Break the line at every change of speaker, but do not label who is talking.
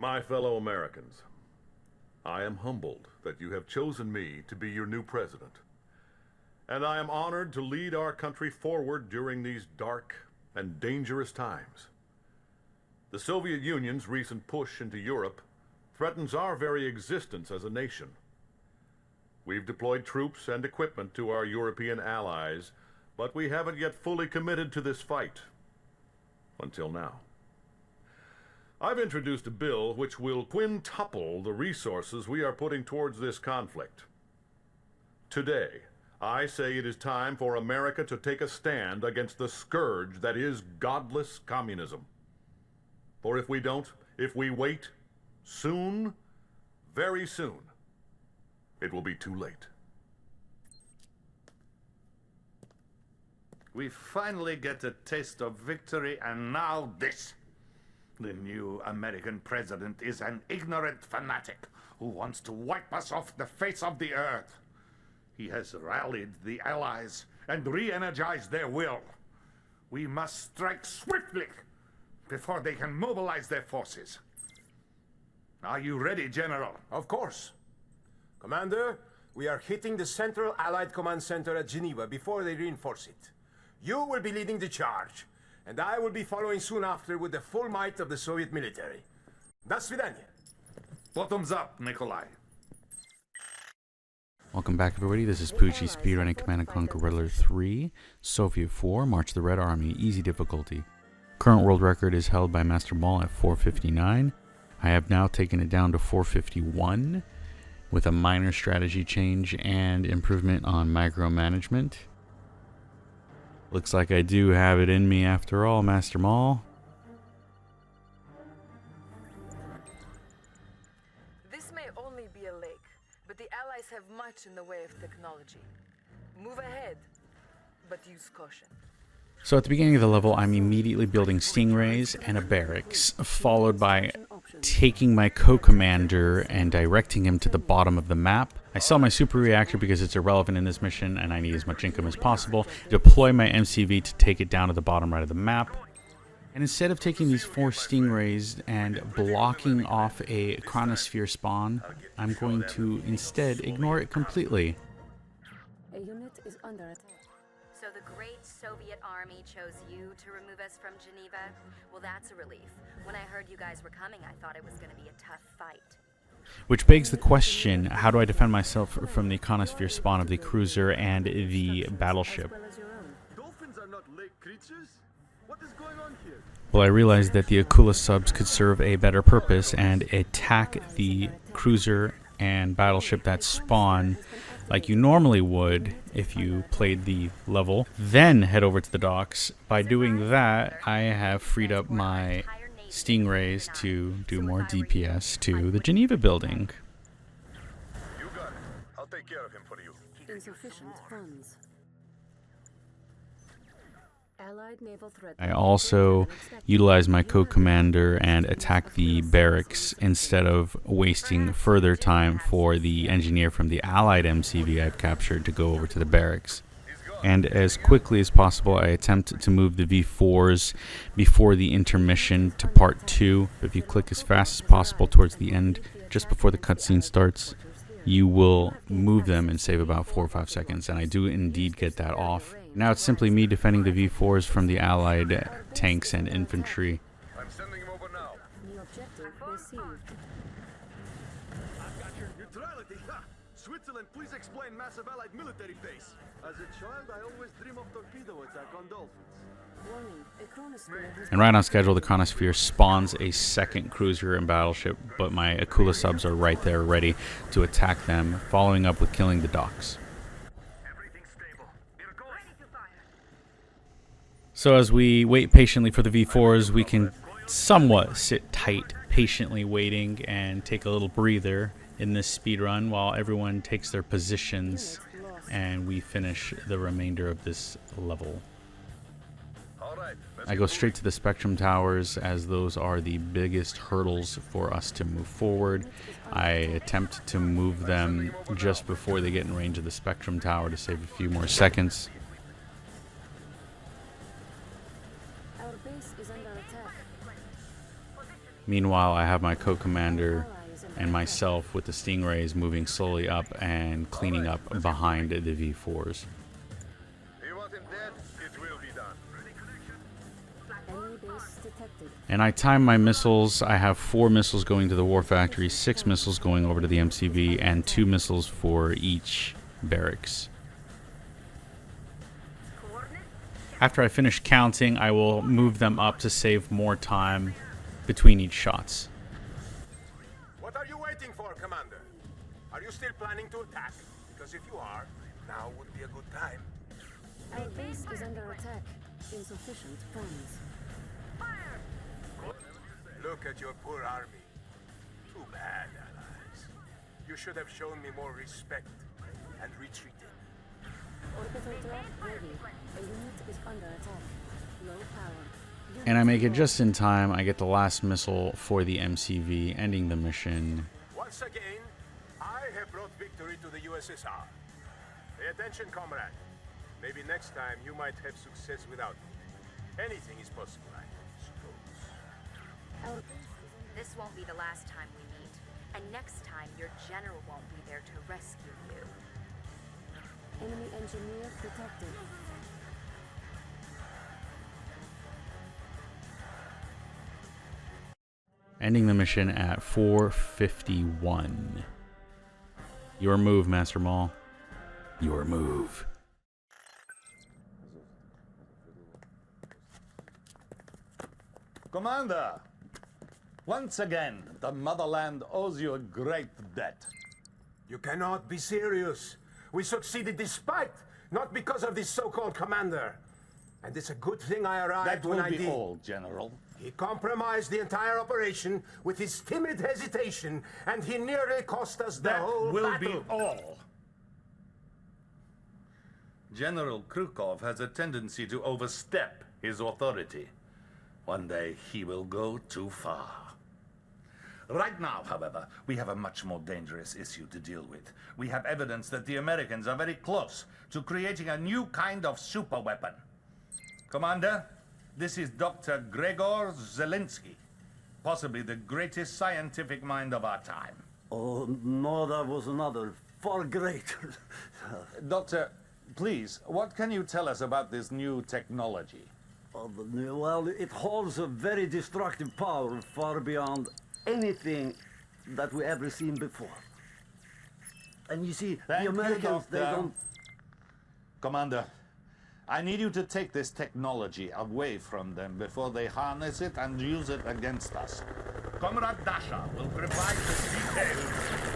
My fellow Americans, I am humbled that you have chosen me to be your new president. And I am honored to lead our country forward during these dark and dangerous times. The Soviet Union's recent push into Europe threatens our very existence as a nation. We've deployed troops and equipment to our European allies, but we haven't yet fully committed to this fight. Until now. I've introduced a bill which will quintuple the resources we are putting towards this conflict. Today, I say it is time for America to take a stand against the scourge that is godless communism. For if we don't, if we wait, soon, very soon, it will be too late.
We finally get a taste of victory, and now this. The new American president is an ignorant fanatic who wants to wipe us off the face of the earth. He has rallied the Allies and re-energized their will. We must strike swiftly before they can mobilize their forces. Are you ready, General?
Of course. Commander, we are hitting the Central Allied Command Center at Geneva before they reinforce it. You will be leading the charge, and I will be following soon after with the full might of the Soviet military. До свидания.
Bottoms up, Nikolai.
Welcome back, everybody. This is Poochies, Speedrunning Command & Conquer Red Alert 3, Soviet 4, March of the Red Army, easy difficulty. Current world record is held by Master Ball at 459. I have now taken it down to 451 with a minor strategy change and improvement on micromanagement. Looks like I do have it in me after all, Master Maul.
This may only be a lake, but the Allies have much in the way of technology. Move ahead, but use caution.
So at the beginning of the level, I'm immediately building stingrays and a barracks, followed by taking my co-commander and directing him to the bottom of the map. I sell my super reactor because it's irrelevant in this mission and I need as much income as possible. Deploy my MCV to take it down to the bottom right of the map. And instead of taking these 4 stingrays and blocking off a chronosphere spawn, I'm going to instead ignore it completely.
A unit is under attack.
So the great Soviet army chose you to remove us from Geneva? Well, that's a relief. When I heard you guys were coming, I thought it was going to be a tough fight.
Which begs the question, how do I defend myself from the chronosphere spawn of the cruiser and the battleship?
Dolphins are not lake creatures. What is going on here?
Well, I realized that the Akula subs could serve a better purpose and attack the cruiser and battleship that spawn like you normally would if you played the level, then head over to the docks. By doing that, I have freed up my stingrays to do more DPS to the Geneva building.
You got it. I'll take care of him for you.
Insufficient funds. Allied naval threat.
I also utilize my co-commander and attack the barracks instead of wasting further time for the engineer from the Allied MCV I've captured to go over to the barracks. And as quickly as possible, I attempt to move the V4s before the intermission to part 2. If you click as fast as possible towards the end, just before the cutscene starts, you will move them and save about 4 or 5 seconds. And I do indeed get that off. Now it's simply me defending the V4s from the Allied tanks and infantry.
I'm sending him over now.
New objective received.
I've got your neutrality. Ha! Switzerland, please explain massive Allied military base. As a child, I always dream of torpedo attack on dolphins.
Warning, a chronosphere has
And right on schedule, the chronosphere spawns a second cruiser and battleship, but my Akula subs are right there ready to attack them, following up with killing the docks.
Everything's stable. We're going.
So as we wait patiently for the V4s, we can somewhat sit tight, patiently waiting and take a little breather in this speedrun while everyone takes their positions and we finish the remainder of this level.
All right.
I go straight to the Spectrum Towers as those are the biggest hurdles for us to move forward. I attempt to move them just before they get in range of the Spectrum Tower to save a few more seconds.
Our base is under attack.
Meanwhile, I have my co-commander and myself with the Stingrays moving slowly up and cleaning up behind the V4s.
You want him dead? It will be done.
Enemy base detected.
And I time my missiles. I have 4 missiles going to the war factory, 6 missiles going over to the MCV, and 2 missiles for each barracks. After I finish counting, I will move them up to save more time between each shots.
What are you waiting for, Commander? Are you still planning to attack? Because if you are, now would be a good time.
Our base is under attack. Insufficient funds.
Look at your poor army. Too bad, allies. You should have shown me more respect and retreated.
Orbital threat ready. A unit is under attack. Low power.
And I make it just in time. I get the last missile for the MCV, ending the mission.
Once again, I have brought victory to the USSR. Pay attention, comrade. Maybe next time you might have success without me. Anything is possible, I suppose.
Our
This won't be the last time we meet. And next time, your general won't be there to rescue you.
enemy engineer detected.
Ending the mission at 4:51. Your move, Master Maul. Your move.
Commander, once again, the motherland owes you a great debt.
You cannot be serious. We succeeded despite, not because of this so-called commander. And it's a good thing I arrived
That
when
will
I
be
did.
all, General.
He compromised the entire operation with his timid hesitation, and he nearly cost us the
That
whole
will
battle.
be all. General Krukov has a tendency to overstep his authority. One day he will go too far. Right now, however, we have a much more dangerous issue to deal with. We have evidence that the Americans are very close to creating a new kind of superweapon. Commander, this is Dr. Gregor Zelensky, possibly the greatest scientific mind of our time.
Oh, no, there was another, far greater.
Doctor, please, what can you tell us about this new technology?
Well, it holds a very destructive power far beyond anything that we ever seen before. And you see,
Thank
the
you,
Americans, they
Doctor.
don't...
Commander, I need you to take this technology away from them before they harness it and use it against us. Comrade Dasha will provide the details.